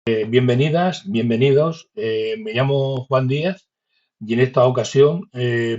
Bienvenidas, bienvenidos. Me llamo Juan Díaz y en esta ocasión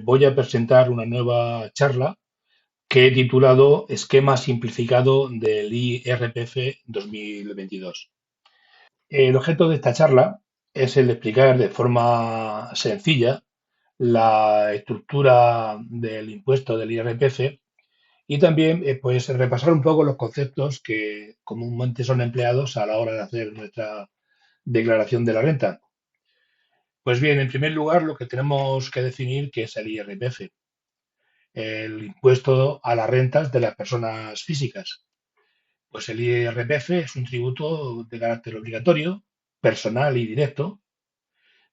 voy a presentar una nueva charla que he titulado Esquema simplificado del IRPF 2022. El objeto de esta charla es el de explicar de forma sencilla la estructura del impuesto del IRPF y también pues repasar un poco los conceptos que comúnmente son empleados a la hora de hacer nuestra declaración de la renta. Pues bien, en primer lugar, lo que tenemos que definir que es el IRPF, el impuesto a las rentas de las personas físicas. Pues el IRPF es un tributo de carácter obligatorio, personal y directo,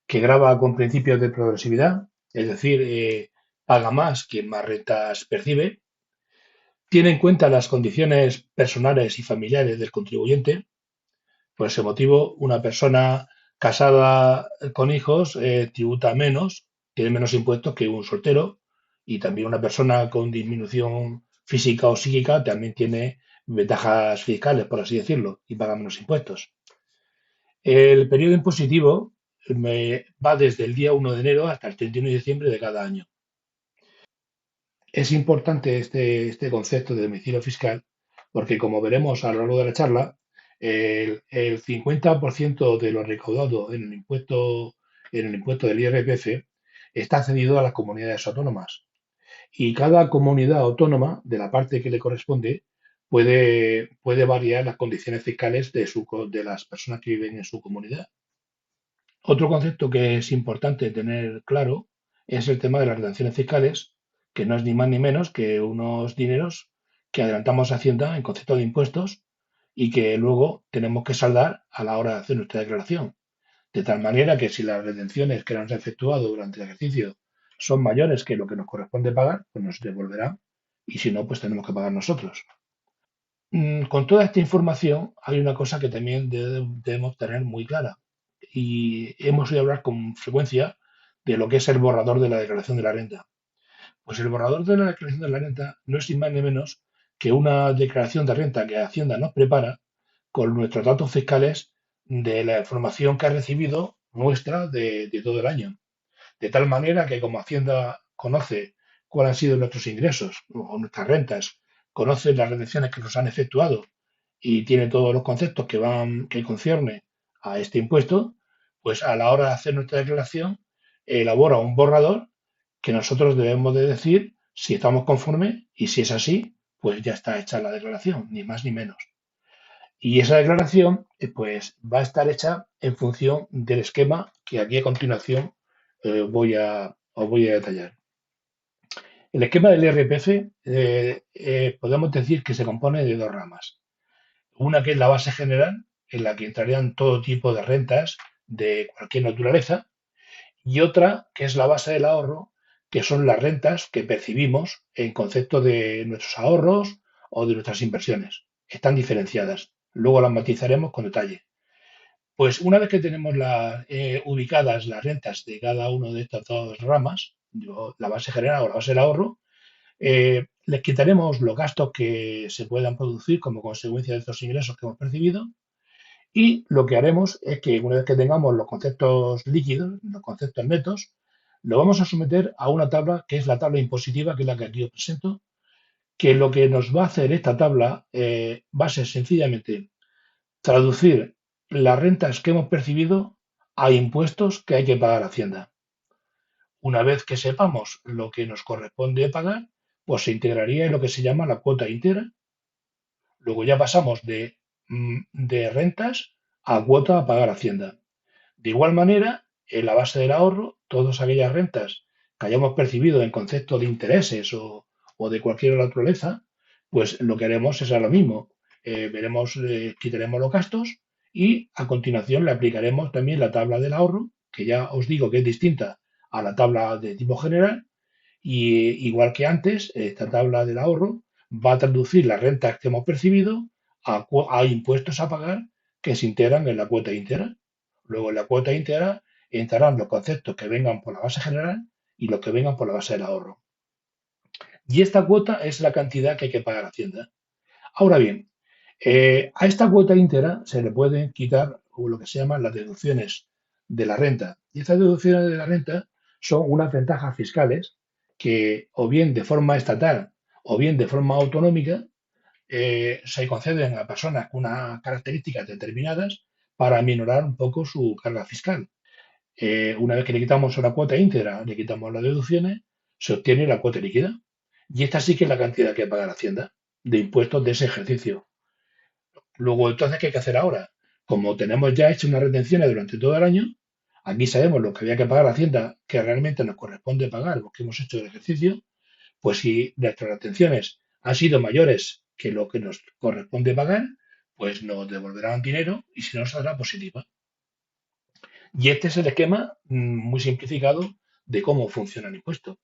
que grava con principios de progresividad, es decir, paga más quien más rentas percibe, tiene en cuenta las condiciones personales y familiares del contribuyente. Por ese motivo, una persona casada con hijos tributa menos, tiene menos impuestos que un soltero, y también una persona con disminución física o psíquica también tiene ventajas fiscales, por así decirlo, y paga menos impuestos. El periodo impositivo va desde el día 1 de enero hasta el 31 de diciembre de cada año. Es importante este concepto de domicilio fiscal porque, como veremos a lo largo de la charla, el 50% de lo recaudado en el impuesto del IRPF está cedido a las comunidades autónomas. Y cada comunidad autónoma, de la parte que le corresponde, puede variar las condiciones fiscales de las personas que viven en su comunidad. Otro concepto que es importante tener claro es el tema de las retenciones fiscales, que no es ni más ni menos que unos dineros que adelantamos a Hacienda en concepto de impuestos y que luego tenemos que saldar a la hora de hacer nuestra declaración. De tal manera que si las retenciones que nos han efectuado durante el ejercicio son mayores que lo que nos corresponde pagar, pues nos devolverán y si no, pues tenemos que pagar nosotros. Con toda esta información hay una cosa que también debemos tener muy clara y hemos oído hablar con frecuencia de lo que es el borrador de la declaración de la renta. Pues el borrador de la declaración de la renta no es ni más ni menos que una declaración de renta que Hacienda nos prepara con nuestros datos fiscales de la información que ha recibido nuestra de todo el año. De tal manera que como Hacienda conoce cuáles han sido nuestros ingresos o nuestras rentas, conoce las retenciones que nos han efectuado y tiene todos los conceptos que concierne a este impuesto, pues a la hora de hacer nuestra declaración elabora un borrador que nosotros debemos de decir si estamos conformes y si es así, pues ya está hecha la declaración, ni más ni menos. Y esa declaración pues va a estar hecha en función del esquema que aquí a continuación os voy a detallar. El esquema del IRPF podemos decir que se compone de dos ramas. Una que es la base general, en la que entrarían todo tipo de rentas de cualquier naturaleza, y otra que es la base del ahorro, que son las rentas que percibimos en concepto de nuestros ahorros o de nuestras inversiones. Están diferenciadas. Luego las matizaremos con detalle. Pues una vez que tenemos ubicadas las rentas de cada una de estas dos ramas, la base general o la base del ahorro, les quitaremos los gastos que se puedan producir como consecuencia de estos ingresos que hemos percibido y lo que haremos es que una vez que tengamos los conceptos líquidos, los conceptos netos, lo vamos a someter a una tabla que es la tabla impositiva, que es la que aquí os presento, que lo que nos va a hacer esta tabla va a ser sencillamente traducir las rentas que hemos percibido a impuestos que hay que pagar a Hacienda. Una vez que sepamos lo que nos corresponde pagar, pues se integraría en lo que se llama la cuota íntegra. Luego ya pasamos de rentas a cuota a pagar a Hacienda. De igual manera, en la base del ahorro, todas aquellas rentas que hayamos percibido en concepto de intereses o de cualquier naturaleza, pues lo que haremos es lo mismo. Quitaremos los gastos y a continuación le aplicaremos también la tabla del ahorro, que ya os digo que es distinta a la tabla de tipo general. Y igual que antes, esta tabla del ahorro va a traducir las rentas que hemos percibido a impuestos a pagar que se integran en la cuota íntegra. Luego en la cuota íntegra entrarán los conceptos que vengan por la base general y los que vengan por la base del ahorro. Y esta cuota es la cantidad que hay que pagar a Hacienda. Ahora bien, a esta cuota íntegra se le pueden quitar o lo que se llaman las deducciones de la renta. Y estas deducciones de la renta son unas ventajas fiscales que o bien de forma estatal o bien de forma autonómica se conceden a personas con unas características determinadas para minorar un poco su carga fiscal. Una vez que le quitamos una cuota íntegra, le quitamos las deducciones, se obtiene la cuota líquida. Y esta sí que es la cantidad que paga la Hacienda de impuestos de ese ejercicio. Luego, entonces, ¿qué hay que hacer ahora? Como tenemos ya hecho unas retenciones durante todo el año, aquí sabemos lo que había que pagar la Hacienda, que realmente nos corresponde pagar lo que hemos hecho del ejercicio, pues si nuestras retenciones han sido mayores que lo que nos corresponde pagar, pues nos devolverán dinero y si no, saldrá positiva. Y este es el esquema muy simplificado de cómo funciona el impuesto.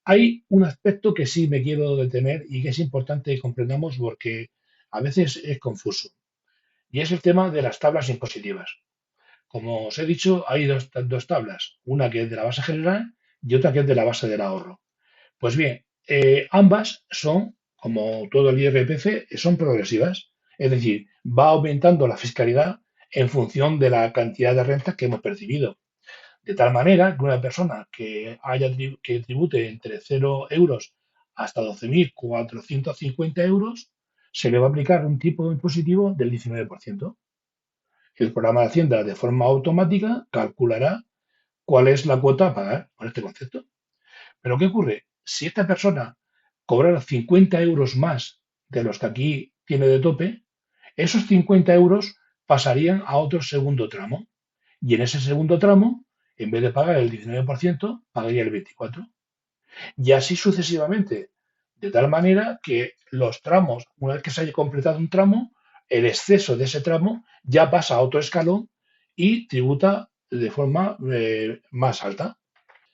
Hay un aspecto que sí me quiero detener y que es importante que comprendamos porque a veces es confuso, y es el tema de las tablas impositivas. Como os he dicho, hay dos tablas, una que es de la base general y otra que es de la base del ahorro. Pues bien, ambas son, como todo el IRPF, son progresivas, es decir, va aumentando la fiscalidad en función de la cantidad de rentas que hemos percibido. De tal manera que una persona que tribute entre 0 € hasta 12.450 euros, se le va a aplicar un tipo impositivo del 19%. El programa de Hacienda, de forma automática, calculará cuál es la cuota a pagar por este concepto. Pero ¿qué ocurre? Si esta persona cobrara 50 euros más de los que aquí tiene de tope, esos 50 euros pasarían a otro segundo tramo. Y en ese segundo tramo, en vez de pagar el 19%, pagaría el 24%. Y así sucesivamente. De tal manera que los tramos, una vez que se haya completado un tramo, el exceso de ese tramo ya pasa a otro escalón y tributa de forma más alta.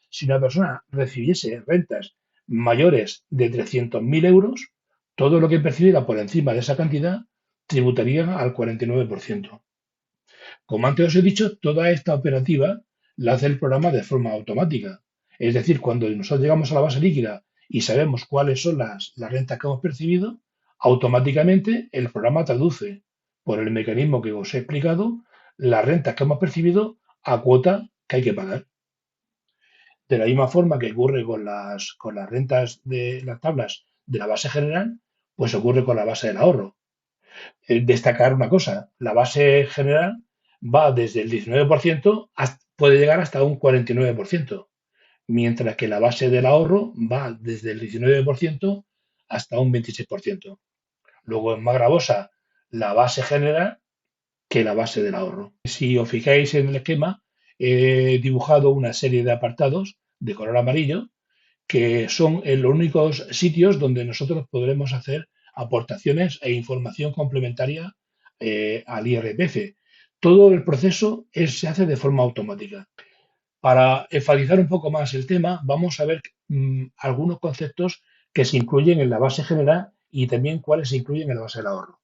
Si una persona recibiese rentas mayores de 300.000 euros, todo lo que percibiera por encima de esa cantidad tributaría al 49%. Como antes os he dicho, toda esta operativa la hace el programa de forma automática. Es decir, cuando nosotros llegamos a la base líquida y sabemos cuáles son las rentas que hemos percibido, automáticamente el programa traduce, por el mecanismo que os he explicado, las rentas que hemos percibido a cuota que hay que pagar. De la misma forma que ocurre con las rentas de las tablas de la base general, pues ocurre con la base del ahorro. Destacar una cosa, la base general va desde el 19%, puede llegar hasta un 49%, mientras que la base del ahorro va desde el 19% hasta un 26%. Luego es más gravosa la base general que la base del ahorro. Si os fijáis en el esquema, he dibujado una serie de apartados de color amarillo que son los únicos sitios donde nosotros podremos hacer aportaciones e información complementaria al IRPF. Todo el proceso se hace de forma automática. Para enfatizar un poco más el tema, vamos a ver algunos conceptos que se incluyen en la base general y también cuáles se incluyen en la base del ahorro.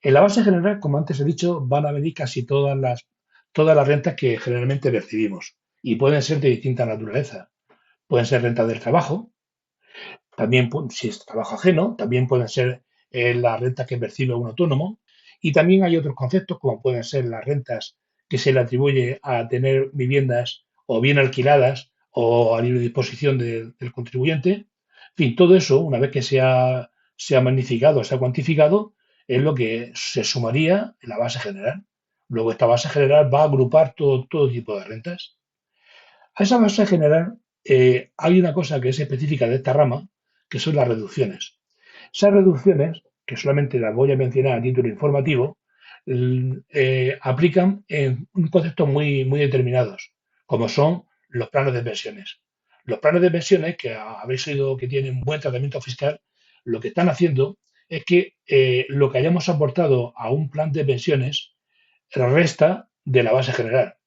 En la base general, como antes he dicho, van a venir casi todas las rentas que generalmente percibimos y pueden ser de distinta naturaleza. Pueden ser rentas del trabajo, también si es trabajo ajeno, también pueden ser las rentas que percibe un autónomo. Y también hay otros conceptos como pueden ser las rentas que se le atribuye a tener viviendas o bien alquiladas o a libre disposición del contribuyente. En fin, todo eso, una vez que se ha magnificado, se ha cuantificado, es lo que se sumaría en la base general. Luego esta base general va a agrupar todo tipo de rentas. A esa base general hay una cosa que es específica de esta rama, que son las reducciones. Esas reducciones, que solamente las voy a mencionar a título informativo, aplican en un concepto muy, muy determinados, como son los planes de pensiones. Los planes de pensiones, que habéis oído que tienen buen tratamiento fiscal, lo que están haciendo es que lo que hayamos aportado a un plan de pensiones resta de la base general.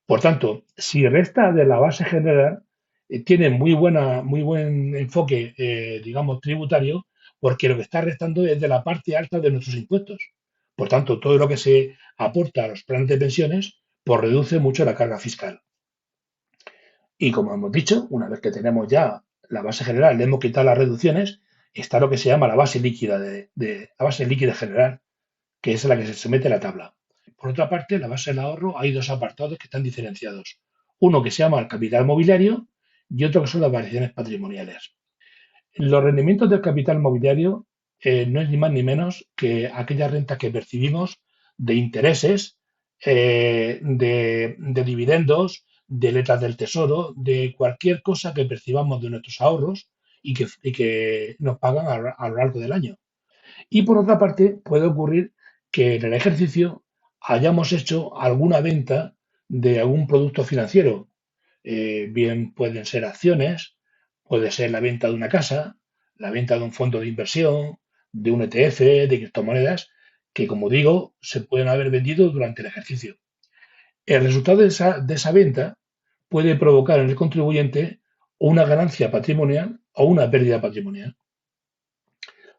Por tanto, si resta de la base general, tiene muy buen enfoque, digamos, tributario, porque lo que está restando es de la parte alta de nuestros impuestos. Por tanto, todo lo que se aporta a los planes de pensiones, pues reduce mucho la carga fiscal. Y como hemos dicho, una vez que tenemos ya la base general, le hemos quitado las reducciones, está lo que se llama la base líquida la base líquida general, que es a la que se somete la tabla. Por otra parte, la base del ahorro hay dos apartados que están diferenciados. Uno que se llama el capital mobiliario y otro que son las variaciones patrimoniales. Los rendimientos del capital mobiliario no es ni más ni menos que aquellas rentas que percibimos de intereses, de dividendos, de letras del tesoro, de cualquier cosa que percibamos de nuestros ahorros y que nos pagan a lo largo del año. Y por otra parte, puede ocurrir que en el ejercicio hayamos hecho alguna venta de algún producto financiero. Bien pueden ser acciones, puede ser la venta de una casa, la venta de un fondo de inversión, de un ETF, de criptomonedas, que como digo, se pueden haber vendido durante el ejercicio. El resultado de esa venta puede provocar en el contribuyente una ganancia patrimonial o una pérdida patrimonial.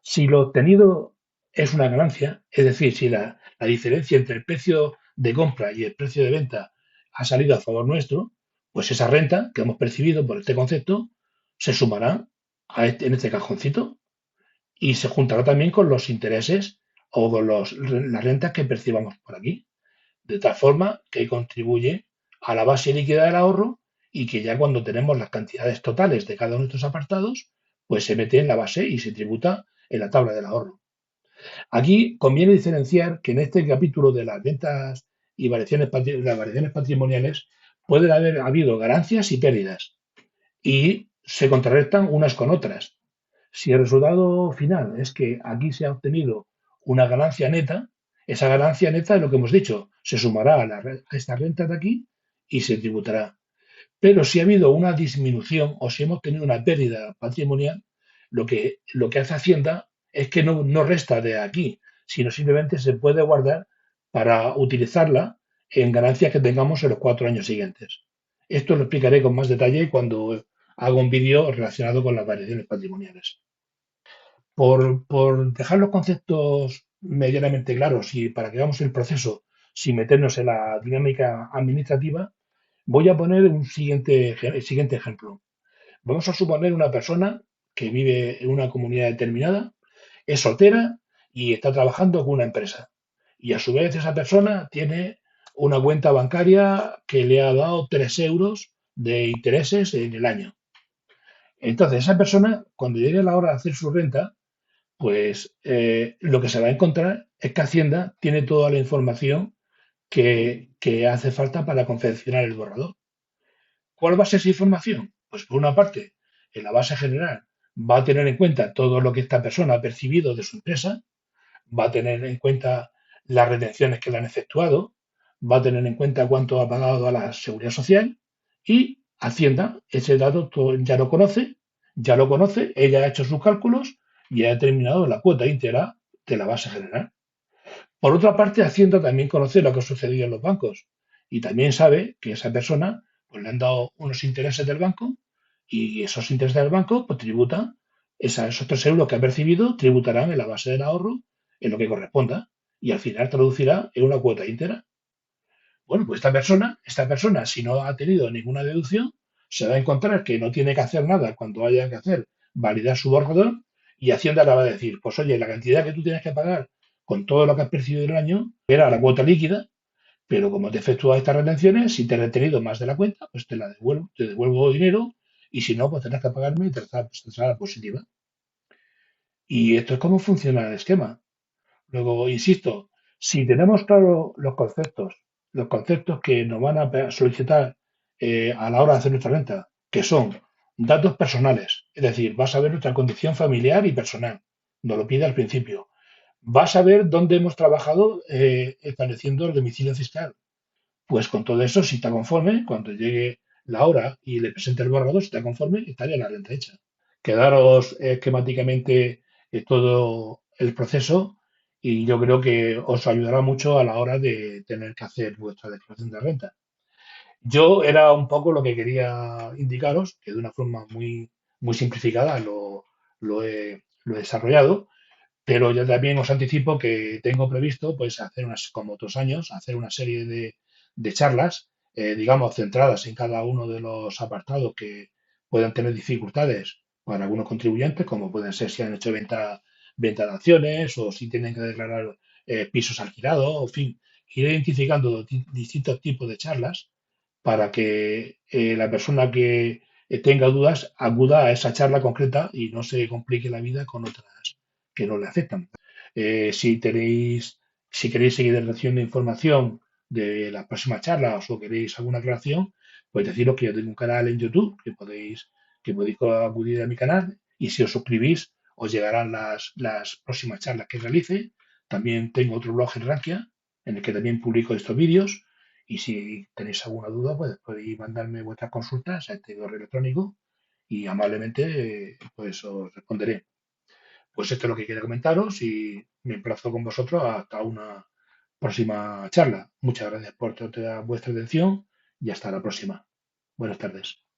Si lo obtenido es una ganancia, es decir, si la diferencia entre el precio de compra y el precio de venta ha salido a favor nuestro, pues esa renta que hemos percibido por este concepto se sumará en este cajoncito y se juntará también con los intereses o con las rentas que percibamos por aquí. De tal forma que contribuye a la base líquida del ahorro y que ya cuando tenemos las cantidades totales de cada uno de estos apartados, pues se mete en la base y se tributa en la tabla del ahorro. Aquí conviene diferenciar que en este capítulo de las ventas y las variaciones patrimoniales pueden haber habido ganancias y pérdidas y se contrarrestan unas con otras. Si el resultado final es que aquí se ha obtenido una ganancia neta, esa ganancia neta es lo que hemos dicho, se sumará a esta renta de aquí y se tributará. Pero si ha habido una disminución o si hemos tenido una pérdida patrimonial, lo que hace Hacienda es que no resta de aquí, sino simplemente se puede guardar para utilizarla en ganancias que tengamos en los 4 años siguientes. Esto lo explicaré con más detalle cuando haga un vídeo relacionado con las variaciones patrimoniales. Por dejar los conceptos medianamente claros y para que hagamos el proceso sin meternos en la dinámica administrativa, voy a poner el siguiente ejemplo. Vamos a suponer una persona que vive en una comunidad determinada, es soltera y está trabajando con una empresa. Y a su vez esa persona tiene una cuenta bancaria que le ha dado 3 euros de intereses en el año. Entonces esa persona, cuando llegue la hora de hacer su renta, pues lo que se va a encontrar es que Hacienda tiene toda la información que hace falta para confeccionar el borrador. ¿Cuál va a ser esa información? Pues por una parte, en la base general va a tener en cuenta todo lo que esta persona ha percibido de su empresa, va a tener en cuenta las retenciones que le han efectuado, va a tener en cuenta cuánto ha pagado a la seguridad social y Hacienda, ese dato ya lo conoce, ella ha hecho sus cálculos y ha determinado la cuota íntegra de la base general. Por otra parte, Hacienda también conoce lo que ha sucedido en los bancos y también sabe que esa persona pues, le han dado unos intereses del banco y esos intereses del banco pues, tributan, esos 3 euros que ha percibido tributarán en la base del ahorro en lo que corresponda y al final traducirá en una cuota íntegra. Bueno, pues esta persona, si no ha tenido ninguna deducción, se va a encontrar que no tiene que hacer nada cuando haya que hacer validar su borrador y Hacienda le va a decir, pues oye, la cantidad que tú tienes que pagar con todo lo que has percibido del año era la cuota líquida, pero como te efectúas estas retenciones, si te he retenido más de la cuenta, pues te devuelvo dinero y si no, pues tendrás que pagarme y te saldrá positiva. Y esto es cómo funciona el esquema. Luego, insisto, si tenemos claro los conceptos que nos van a solicitar a la hora de hacer nuestra renta, que son datos personales, es decir, vas a ver nuestra condición familiar y personal, nos lo pide al principio. Vas a ver dónde hemos trabajado estableciendo el domicilio fiscal. Pues con todo eso, si está conforme, cuando llegue la hora y le presente el borrador, si está conforme, estaría la renta hecha. Quedaros esquemáticamente todo el proceso y yo creo que os ayudará mucho a la hora de tener que hacer vuestra declaración de renta. Yo era un poco lo que quería indicaros, que de una forma muy, muy simplificada lo he desarrollado, pero ya también os anticipo que tengo previsto, pues, hacer como otros años, hacer una serie de charlas, digamos, centradas en cada uno de los apartados que puedan tener dificultades para algunos contribuyentes, como pueden ser si han hecho venta de acciones o si tienen que declarar pisos alquilados, en fin, iré identificando distintos tipos de charlas para que la persona que tenga dudas acuda a esa charla concreta y no se complique la vida con otras que no le aceptan. Si queréis seguir recibiendo información de las próximas charlas o queréis alguna aclaración, pues deciros que yo tengo un canal en YouTube que podéis acudir a mi canal y si os suscribís os llegarán las próximas charlas que realice. También tengo otro blog en Rankia en el que también publico estos vídeos y si tenéis alguna duda, pues podéis mandarme vuestras consultas a este correo electrónico y amablemente pues os responderé. Pues esto es lo que quería comentaros y me emplazo con vosotros hasta una próxima charla. Muchas gracias por toda vuestra atención y hasta la próxima. Buenas tardes.